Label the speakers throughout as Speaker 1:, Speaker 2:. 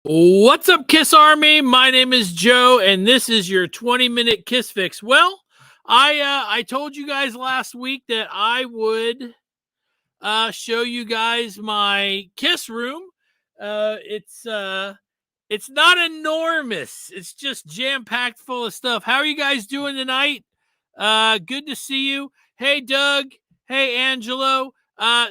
Speaker 1: What's up, Kiss Army? My name is Joe, and this is your 20-minute Kiss Fix. Well, I told you guys last week that I would show you guys my Kiss room. It's not enormous. It's just jam-packed full of stuff. How are you guys doing tonight? Good to see you. Hey, Doug. Hey, Angelo.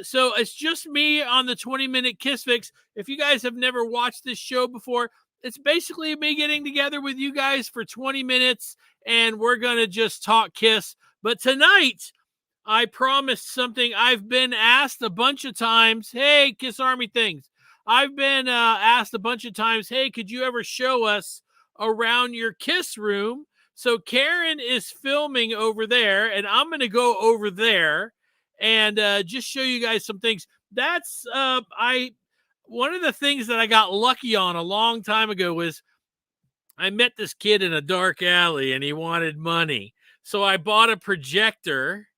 Speaker 1: So it's just me on the 20-minute Kiss Fix. If you guys have never watched this show before, it's basically me getting together with you guys for 20 minutes, and we're going to just talk Kiss. But tonight, I promised something I've been asked a bunch of times. Hey, Kiss Army things. I've been asked a bunch of times, hey, could you ever show us around your Kiss room? So Karen is filming over there, and I'm going to go over there and just show you guys some things. That's one of the things that I got lucky on a long time ago was I met this kid in a dark alley, and he wanted money. So I bought a projector,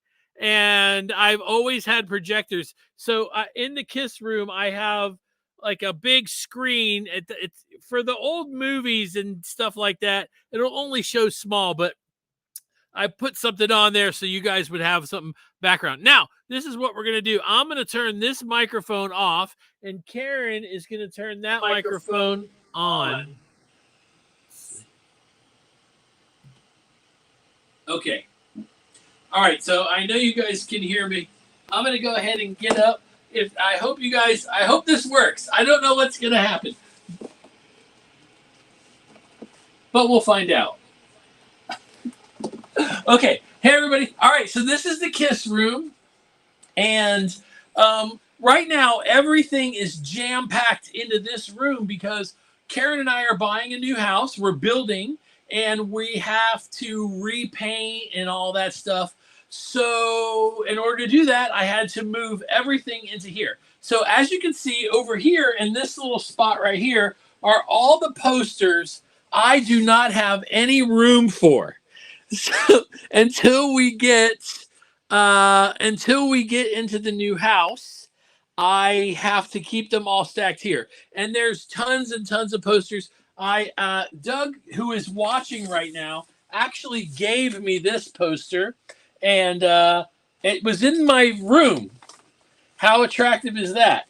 Speaker 1: and I've always had projectors. So in the Kiss room, I have like a big screen. It's for the old movies and stuff like that. It'll only show small, but I put something on there so you guys would have something background. Now, this is what we're going to do. I'm going to turn this microphone off, and Karen is going to turn that microphone on. Okay. All right, so I know you guys can hear me. I'm going to go ahead and get up. I hope this works. I don't know what's going to happen, but we'll find out. Okay. Hey, everybody. All right, so this is the Kiss room, and right now everything is jam-packed into this room because Karen and I are buying a new house. We're building, and we have to repaint and all that stuff. So in order to do that, I had to move everything into here. So as you can see over here in this little spot right here are all the posters I do not have any room for. So until we get into the new house, I have to keep them all stacked here. And there's tons and tons of posters. Doug, who is watching right now, actually gave me this poster, and it was in my room. How attractive is that?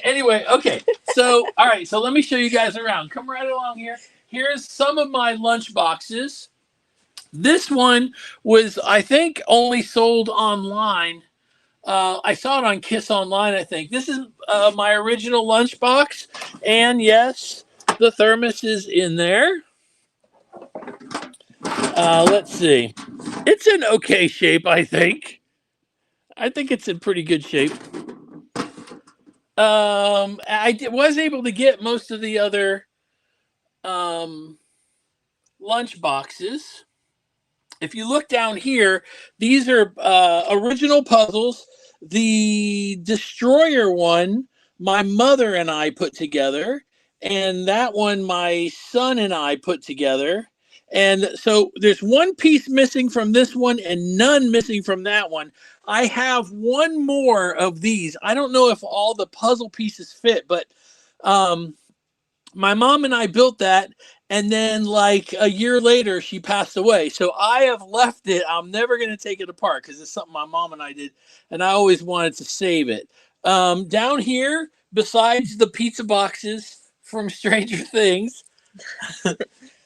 Speaker 1: Anyway, okay. So, all right. So let me show you guys around. Come right along here. Here's some of my lunch boxes. This one was, I think, only sold online. I saw it on Kiss Online, I think. This is my original lunchbox. And yes, the thermos is in there. Let's see. It's in okay shape, I think. I think it's in pretty good shape. I was able to get most of the other lunch boxes. If you look down here, these are original puzzles. The Destroyer one, my mother and I put together, and that one my son and I put together. And so there's one piece missing from this one and none missing from that one. I have one more of these. I don't know if all the puzzle pieces fit, but my mom and I built that, and then like a year later, she passed away. So I have left it. I'm never going to take it apart because it's something my mom and I did, and I always wanted to save it. Down here, besides the pizza boxes from Stranger Things,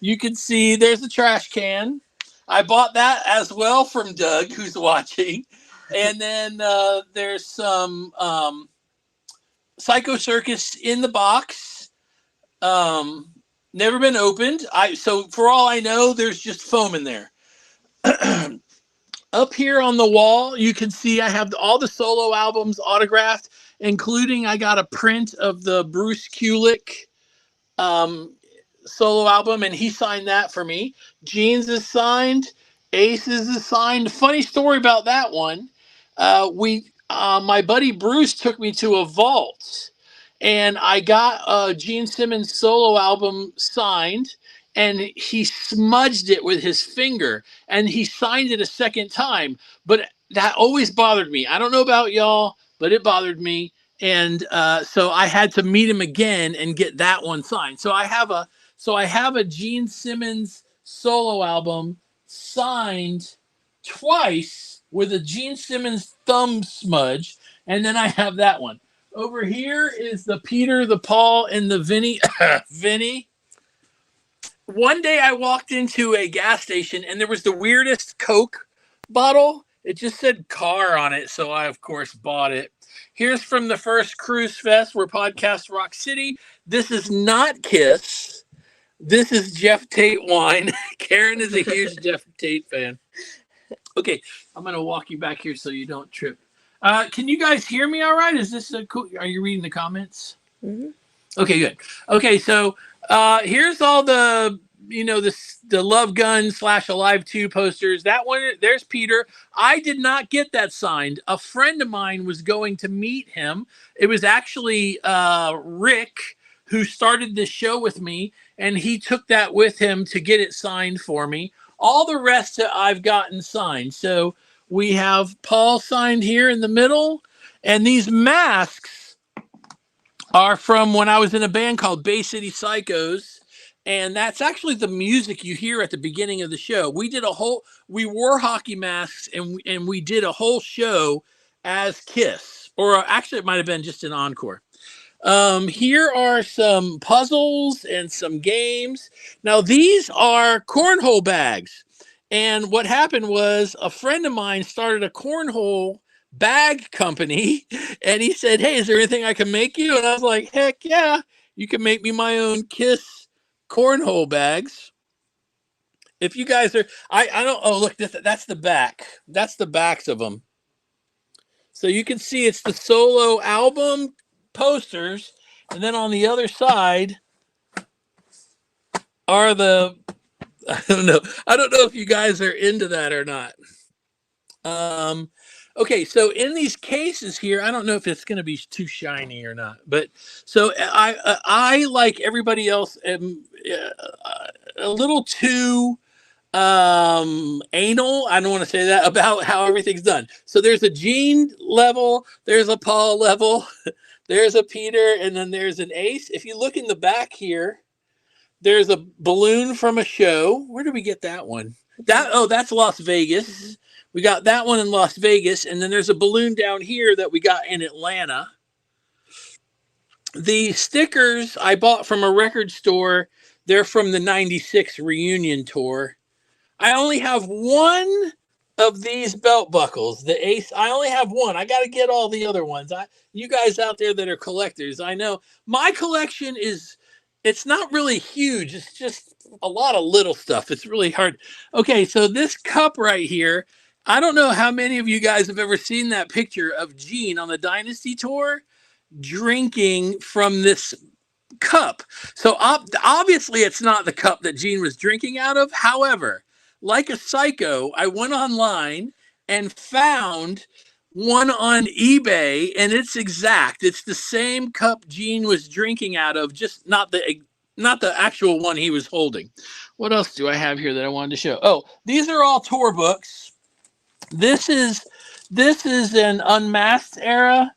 Speaker 1: you can see there's a trash can. I bought that as well from Doug, who's watching. And then there's some Psycho Circus in the box. Never been opened. So for all I know, there's just foam in there. Up here on the wall, you can see I have all the solo albums autographed, including I got a print of the Bruce Kulick solo album, and he signed that for me. Gene's is signed. Ace's is signed. Funny story about that one. My buddy Bruce took me to a vault, and I got a Gene Simmons solo album signed, and he smudged it with his finger, and he signed it a second time. But that always bothered me. I don't know about y'all, but it bothered me. And so I had to meet him again and get that one signed. So I have a Gene Simmons solo album signed twice with a Gene Simmons thumb smudge, and then I have that one. Over here is the Peter, the Paul, and the Vinny. Vinny. One day I walked into a gas station and there was the weirdest Coke bottle. It just said car on it, so I of course bought it. Here's from the first Cruise Fest where Podcast Rock City. This is not Kiss. This is Jeff Tate wine. Karen is a huge Jeff Tate fan. Okay, I'm going to walk you back here so you don't trip. Can you guys hear me all right? Is this a cool? Are you reading the comments?
Speaker 2: Mm-hmm.
Speaker 1: Okay, good. Okay, so here's all the the Love Gun / Alive 2 posters. That one, there's Peter. I did not get that signed. A friend of mine was going to meet him. It was actually Rick who started this show with me, and he took that with him to get it signed for me. All the rest I've gotten signed. So we have Paul signed here in the middle, and these masks are from when I was in a band called Bay City Psychos. And that's actually the music you hear at the beginning of the show. We wore hockey masks and we did a whole show as Kiss, or actually it might have been just an encore. Here are some puzzles and some games. Now these are cornhole bags. And what happened was a friend of mine started a cornhole bag company and he said, "Hey, is there anything I can make you?" And I was like, "Heck yeah, you can make me my own Kiss cornhole bags." If you guys are, I don't, oh, look, that's the back. That's the backs of them. So you can see it's the solo album posters. And then on the other side are the, I don't know if you guys are into that or not. Okay, so in these cases here, I don't know if it's going to be too shiny or not, but so I like everybody else am a little too anal. I don't want to say that about how everything's done. So there's a Gene level, there's a Paul level, there's a Peter, and then there's an Ace. If you look in the back here, there's a balloon from a show. Where did we get that one? That's Las Vegas. We got that one in Las Vegas, and then there's a balloon down here that we got in Atlanta. The stickers I bought from a record store. They're from the 96 reunion tour. I only have one of these belt buckles, the Ace. I only have one. I got to get all the other ones. You guys out there that are collectors, I know my collection it's not really huge. It's just a lot of little stuff. It's really hard. Okay, so this cup right here, I don't know how many of you guys have ever seen that picture of Gene on the Dynasty tour drinking from this cup. So obviously it's not the cup that Gene was drinking out of. However, like a psycho, I went online and found one on eBay, and it's exact. It's the same cup Gene was drinking out of, just not the actual one he was holding. What else do I have here that I wanted to show? Oh, these are all tour books. This is an Unmasked era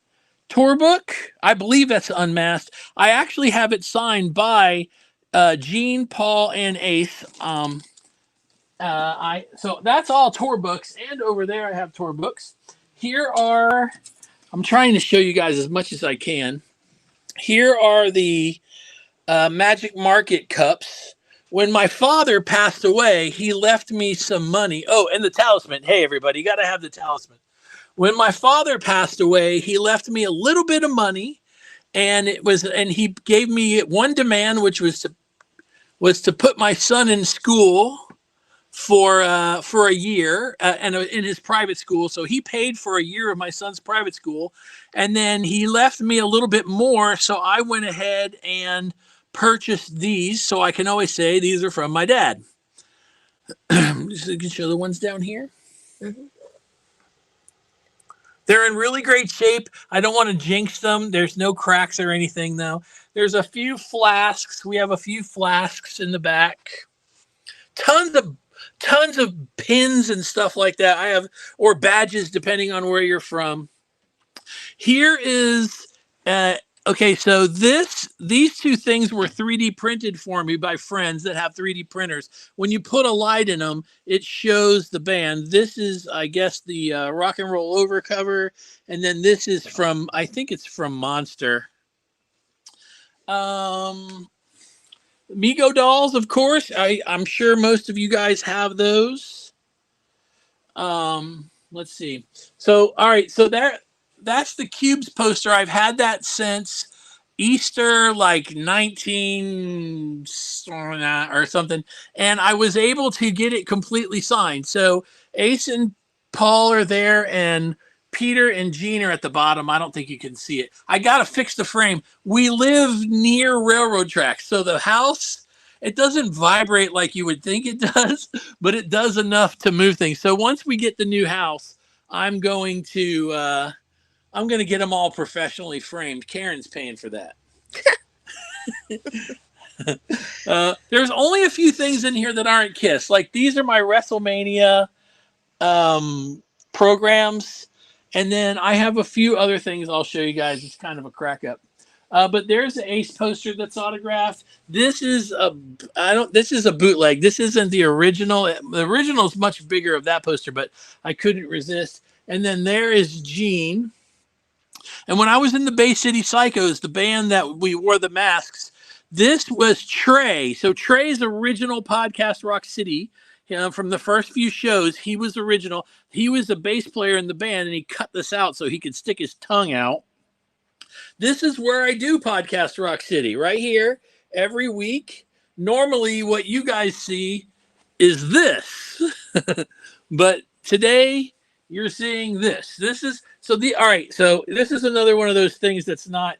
Speaker 1: tour book. I believe that's Unmasked. I actually have it signed by Gene, Paul, and Ace. So that's all tour books, and over there I have tour books. Here are, I'm trying to show you guys as much as I can. Here are the Magic Market cups. When my father passed away, he left me some money. Oh, and the talisman. Hey, everybody, you got to have the talisman. When my father passed away, he left me a little bit of money, and he gave me one demand, which was to put my son in school for a year and in his private school. So he paid for a year of my son's private school, and then he left me a little bit more. So I went ahead and purchased these, so I can always say these are from my dad. Just you can show the ones down here. Mm-hmm. They're in really great shape. I don't want to jinx them. There's no cracks or anything, though. There's a few flasks. We have a few flasks in the back. Tons of pins and stuff like that. Or badges, depending on where you're from. Here is Okay, so these two things were 3D printed for me by friends that have 3D printers. When you put a light in them, it shows the band. This is, I guess, the Rock and Roll Over cover, and then this is from, I think it's from Monster. Mego dolls, of course. I'm sure most of you guys have those. Let's see. So, all right, so that's the Cubes poster. I've had that since Easter, like 19 or something, and I was able to get it completely signed. So Ace and Paul are there, and Peter and Gene are at the bottom. I don't think you can see it. I gotta fix the frame. We live near railroad tracks, so the house, it doesn't vibrate like you would think it does, but it does enough to move things. So once we get the new house, I'm going to get them all professionally framed. Karen's paying for that. There's only a few things in here that aren't Kiss. Like these are my WrestleMania programs. And then I have a few other things I'll show you guys. It's kind of a crack up. But there's the Ace poster that's autographed. This is a bootleg. This isn't the original. The original is much bigger of that poster, but I couldn't resist. And then there is Gene. And when I was in the Bay City Psychos, the band that we wore the masks, this was Trey. So Trey's original podcast, Rock City, from the first few shows, he was original. He was a bass player in the band, and he cut this out so he could stick his tongue out. This is where I do podcast Rock City, right here, every week. Normally, what you guys see is this. But today, you're seeing this. So this is another one of those things that's not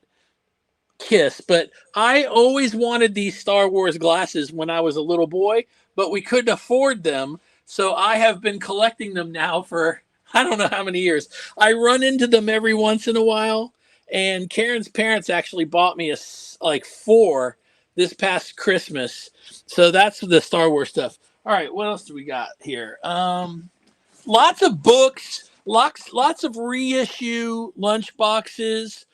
Speaker 1: Kiss, but I always wanted these Star Wars glasses when I was a little boy, but we couldn't afford them. So I have been collecting them now for I don't know how many years. I run into them every once in a while, and Karen's parents actually bought me like 4 this past Christmas. So that's the Star Wars stuff. All right, what else do we got here? Lots of books, lots of reissue lunch boxes.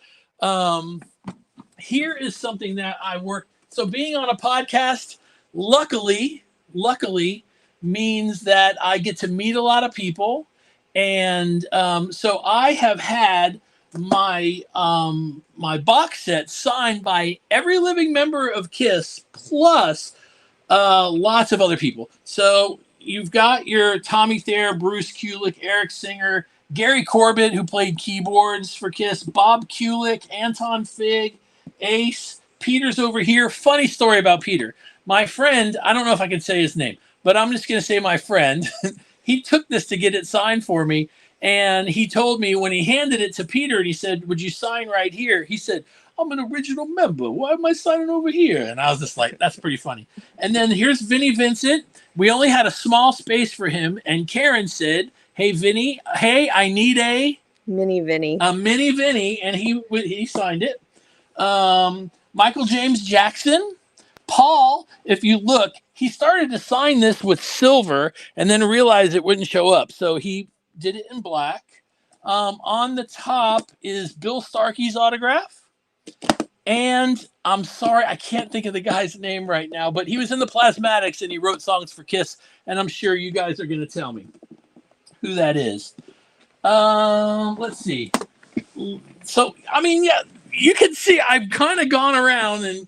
Speaker 1: Here is something that I work. So being on a podcast, luckily means that I get to meet a lot of people. And so I have had my box set signed by every living member of Kiss, plus lots of other people. So you've got your Tommy Thayer, Bruce Kulick, Eric Singer, Gary Corbett, who played keyboards for Kiss, Bob Kulick, Anton Fig, Ace. Peter's over here. Funny story about Peter. My friend, I don't know if I can say his name, but I'm just going to say my friend. He took this to get it signed for me, and he told me when he handed it to Peter and he said, "Would you sign right here?" He said, "I'm an original member. Why am I signing over here?" And I was just like, that's pretty funny. And then here's Vinnie Vincent. We only had a small space for him, and Karen said, "Hey, Vinnie, hey, I need a
Speaker 2: mini Vinnie."
Speaker 1: A mini Vinnie, and he signed it. Michael James Jackson. Paul, if you look, he started to sign this with silver and then realized it wouldn't show up. So he did it in black. On the top is Bill Starkey's autograph. And I'm sorry, I can't think of the guy's name right now, but he was in the Plasmatics and he wrote songs for Kiss. And I'm sure you guys are going to tell me who that is. Let's see. So, I mean, yeah, you can see I've kind of gone around and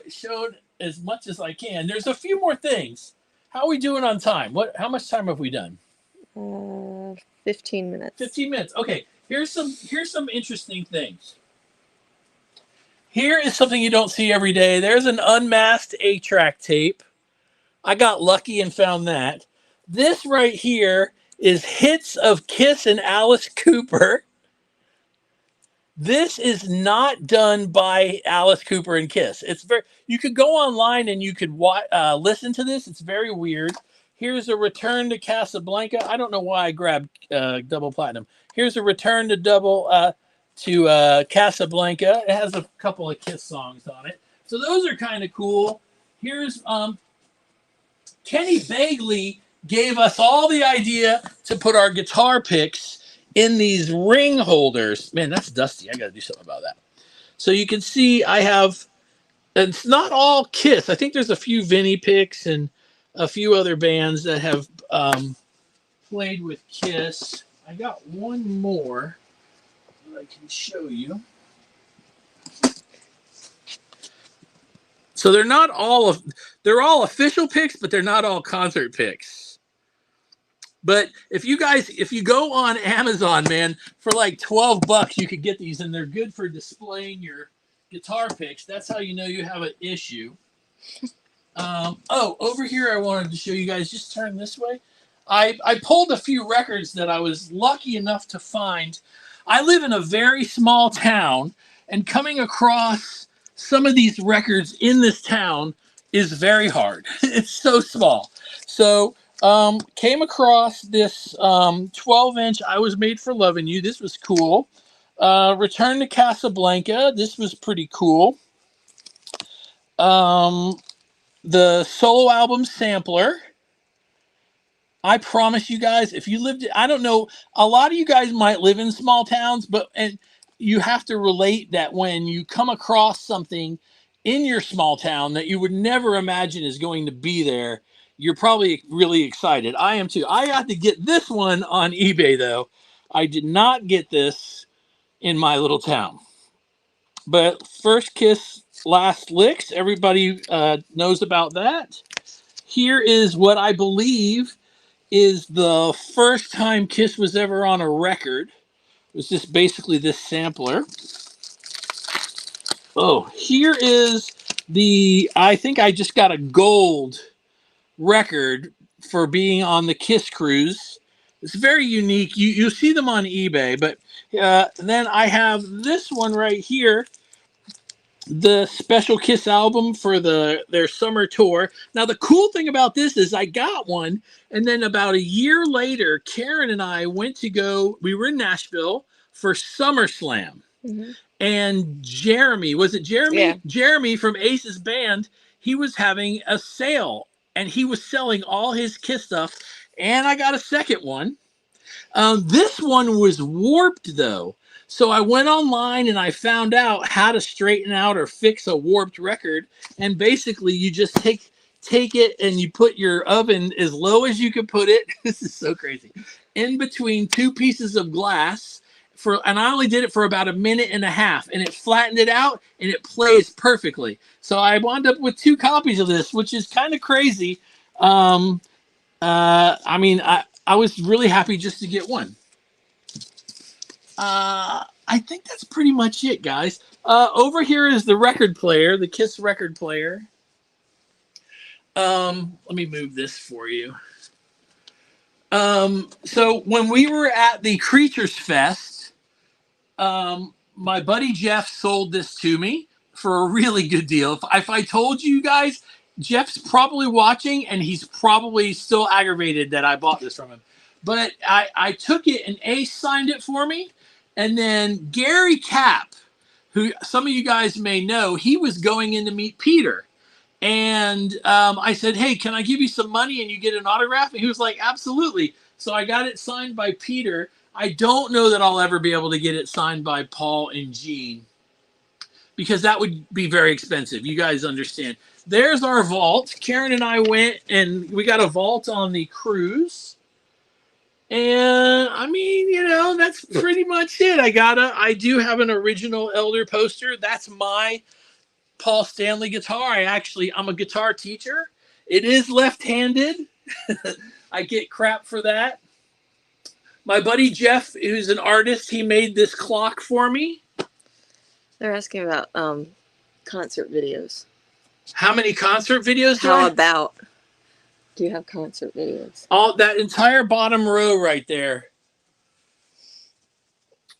Speaker 1: showed as much as I can. There's a few more things. How are we doing on time? How much time have we done?
Speaker 2: 15 minutes.
Speaker 1: 15 minutes. Okay. Here's some interesting things. Here is something you don't see every day. There's an unmasked 8-track tape. I got lucky and found that. This right here is hits of Kiss and Alice Cooper. This is not done by Alice Cooper and Kiss. You could go online and you could listen to this. It's very weird. Here's a Return to Casablanca. I don't know why I grabbed double platinum. Here's a Return to Casablanca. It has a couple of Kiss songs on it. So those are kind of cool. Here's Kenny Bagley gave us all the idea to put our guitar picks in these ring holders. Man, that's dusty. I got to do something about that. So you can see I have, and it's not all Kiss. I think there's a few Vinnie picks and a few other bands that have played with Kiss. I got one more that I can show you. So they're all official picks, but they're not all concert picks. But if you go on Amazon, man, for like $12, you could get these, and they're good for displaying your guitar picks. That's how you know you have an issue. Over here, I wanted to show you guys. Just turn this way. I pulled a few records that I was lucky enough to find. I live in a very small town, and coming across some of these records in this town is very hard. It's so small. So came across this 12-inch I Was Made for Loving You. This was cool. Return to Casablanca. This was pretty cool. The solo album Sampler. I promise you guys, if you lived, I don't know, a lot of you guys might live in small towns, and you have to relate that when you come across something in your small town that you would never imagine is going to be there, you're probably really excited. I am too. I got to get this one on eBay, though. I did not get this in my little town. But First Kiss, Last Licks, everybody knows about that. Here is what I believe is the first time Kiss was ever on a record. It was just basically this sampler. Oh, here is I think I just got a gold record for being on the Kiss cruise. It's very unique. You see them on eBay, but then I have this one right here, the special Kiss album for their summer tour. Now, the cool thing about this is I got one, and then about a year later, Karen and I went to we were in Nashville for SummerSlam. Mm-hmm. And Jeremy, was it Jeremy?
Speaker 2: Yeah.
Speaker 1: Jeremy from Ace's band, he was having a sale, and he was selling all his Kiss stuff, and I got a second one. This one was warped, though. So I went online and I found out how to straighten out or fix a warped record. And basically, you just take it and you put your oven as low as you can put it. This is so crazy. In between two pieces of glass. And I only did it for about a minute and a half. And it flattened it out and it plays perfectly. So I wound up with 2 copies of this, which is kind of crazy. I was really happy just to get one. I think that's pretty much it, guys. Over here is the record player, the Kiss record player. Let me move this for you. So when we were at the Creatures Fest, my buddy Jeff sold this to me for a really good deal. If I told you guys, Jeff's probably watching, and he's probably still aggravated that I bought this from him. But I took it, and Ace signed it for me. And then Gary Capp, who some of you guys may know, he was going in to meet Peter. And I said, hey, can I give you some money and you get an autograph? And he was like, absolutely. So I got it signed by Peter. I don't know that I'll ever be able to get it signed by Paul and Gene, because that would be very expensive. You guys understand. There's our vault. Karen and I went and we got a vault on the cruise. And I mean, that's pretty much it. I do have an original Elder poster. That's my Paul Stanley guitar. I'm a guitar teacher. It is left-handed. I get crap for that. My buddy Jeff, who's an artist, he made this clock for me.
Speaker 2: They're asking about concert videos.
Speaker 1: How many concert videos
Speaker 2: do you have concert videos?
Speaker 1: All that entire bottom row right there.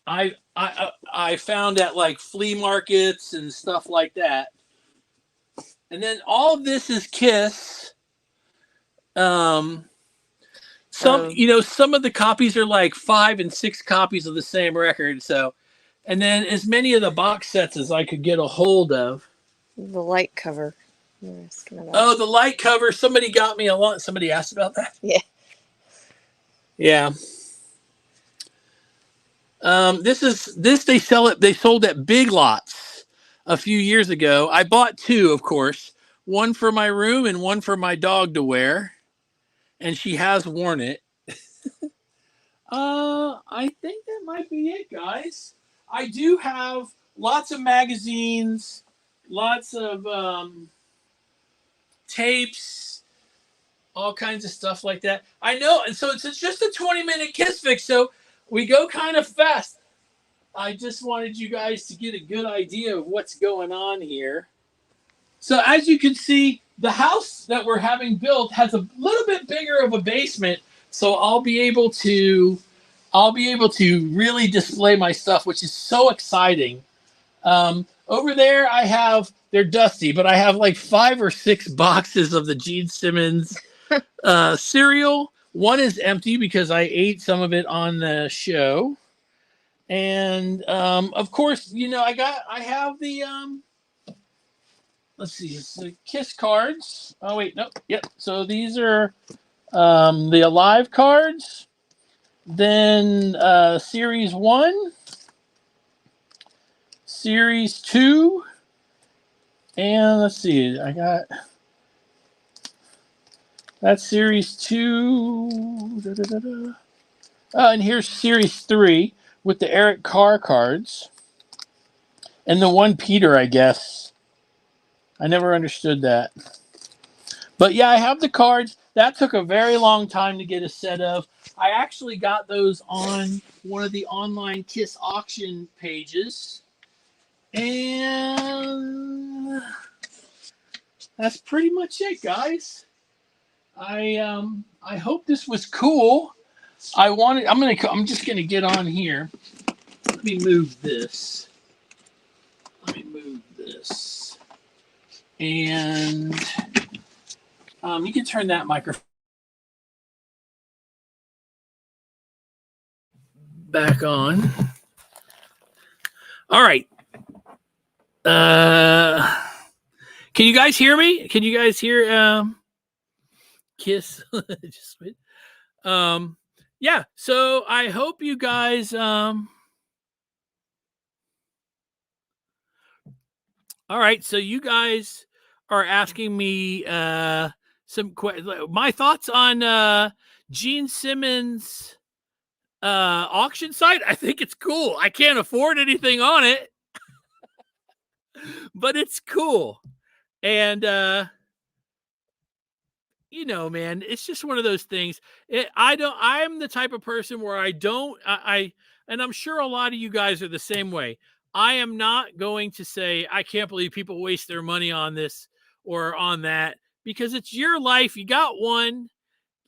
Speaker 1: I found at like flea markets and stuff like that. And then all of this is Kiss. Some of the copies are like 5 and 6 copies of the same record. So, and then as many of the box sets as I could get a hold of.
Speaker 2: The light cover.
Speaker 1: Oh, the light cover. Somebody got me a lot. Somebody asked about that.
Speaker 2: Yeah.
Speaker 1: Yeah. They sold at Big Lots. a few years ago. I bought two, of course, one for my room and one for my dog to wear, and she has worn it. I think that might be it, guys. I do have lots of magazines, lots of tapes, all kinds of stuff like that. I know, and so it's just a 20-minute Kiss Fix, so we go kind of fast. I just wanted you guys to get a good idea of what's going on here. So as you can see, the house that we're having built has a little bit bigger of a basement, so I'll be able to really display my stuff, which is so exciting. Over there, they're dusty, but I have like 5 or 6 boxes of the Gene Simmons cereal. One is empty because I ate some of it on the show. And of course, I have the let's see, it's the Kiss cards. Oh wait, nope. Yep. So these are the Alive cards. Then Series 1, Series 2, and let's see, I got that's Series 2. And here's Series 3 with the Eric Carr cards. And the one Peter, I guess. I never understood that. But yeah, I have the cards. That took a very long time to get a set of. I actually got those on one of the online Kiss auction pages. And that's pretty much it, guys. I hope this was cool. I'm just gonna get on here. Let me move this. And you can turn that microphone back on. All right. Can you guys hear me? Can you guys hear Kiss? Just wait. Yeah, so I hope you guys all right, so you guys are asking me my thoughts on Gene Simmons auction site. I think it's cool. I can't afford anything on it, but it's cool. And man, it's just one of those things. I'm the type of person where and I'm sure a lot of you guys are the same way. I am not going to say, I can't believe people waste their money on this or on that, because it's your life. You got one.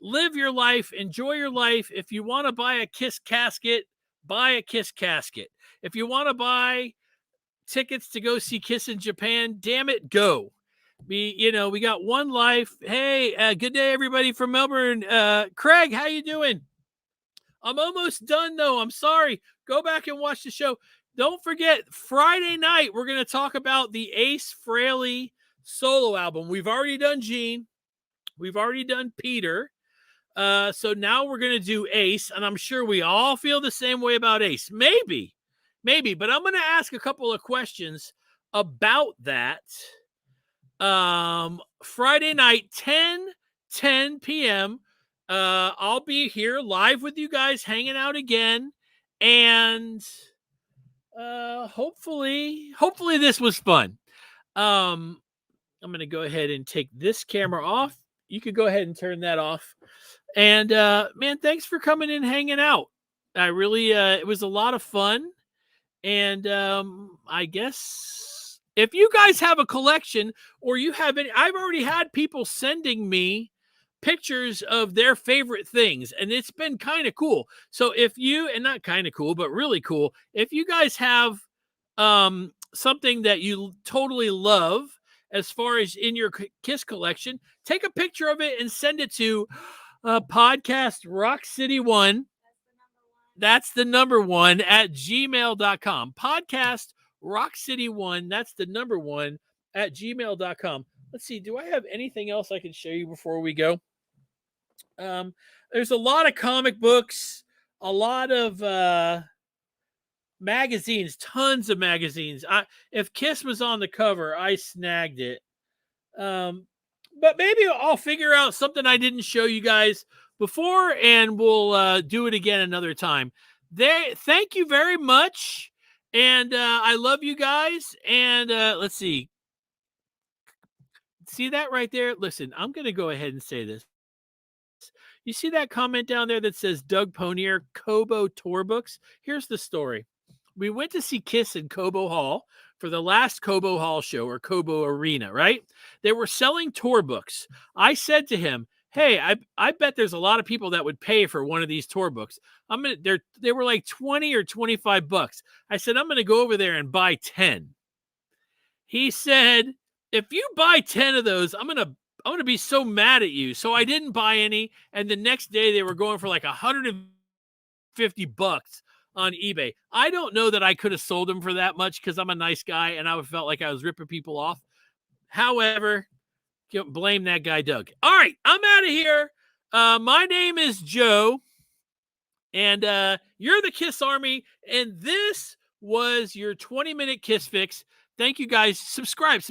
Speaker 1: Live your life. Enjoy your life. If you want to buy a Kiss casket, buy a Kiss casket. If you want to buy tickets to go see Kiss in Japan, damn it, go. We got one life. Hey, good day, everybody from Melbourne. Craig, how you doing? I'm almost done, though. I'm sorry. Go back and watch the show. Don't forget, Friday night, we're going to talk about the Ace Frehley solo album. We've already done Gene. We've already done Peter. So now we're going to do Ace, and I'm sure we all feel the same way about Ace. Maybe. But I'm going to ask a couple of questions about that. Friday night, 10 p.m. I'll be here live with you guys, hanging out again, and hopefully this was fun. I'm gonna go ahead and take this camera off. You could go ahead and turn that off. And man, thanks for coming in, hanging out. I really it was a lot of fun. And I guess if you guys have a collection or you have any, I've already had people sending me pictures of their favorite things, and it's been kind of cool. So if you, and not kind of cool, but really cool, if you guys have something that you totally love as far as in your Kiss collection, take a picture of it and send it to podcast Rock City 1. That's the number 1 at gmail.com. Podcast Rock City 1. That's the number 1 at gmail.com. Let's see. Do I have anything else I can show you before we go? There's a lot of comic books, a lot of magazines, tons of magazines. If Kiss was on the cover, I snagged it. But maybe I'll figure out something I didn't show you guys before, and we'll do it again another time. Thank you very much, and I love you guys. And let's see that right there. Listen, I'm gonna go ahead and say this. You see that comment down there that says Doug Ponier, Cobo Tour Books? Here's the story. We went to see Kiss in Cobo Hall for the last Cobo Hall show, or Cobo Arena, right? They were selling tour books. I said to him, hey, I bet there's a lot of people that would pay for one of these tour books. They were like 20 or 25 bucks. I said, I'm gonna go over there and buy 10. He said, if you buy 10 of those, I'm gonna be so mad at you. So I didn't buy any. And the next day they were going for like 150 bucks on eBay. I don't know that I could have sold them for that much because I'm a nice guy and I felt like I was ripping people off. However, blame that guy, Doug. All right, I'm out of here. My name is Joe, and you're the Kiss Army, and this was your 20-minute Kiss Fix. Thank you, guys. Subscribe.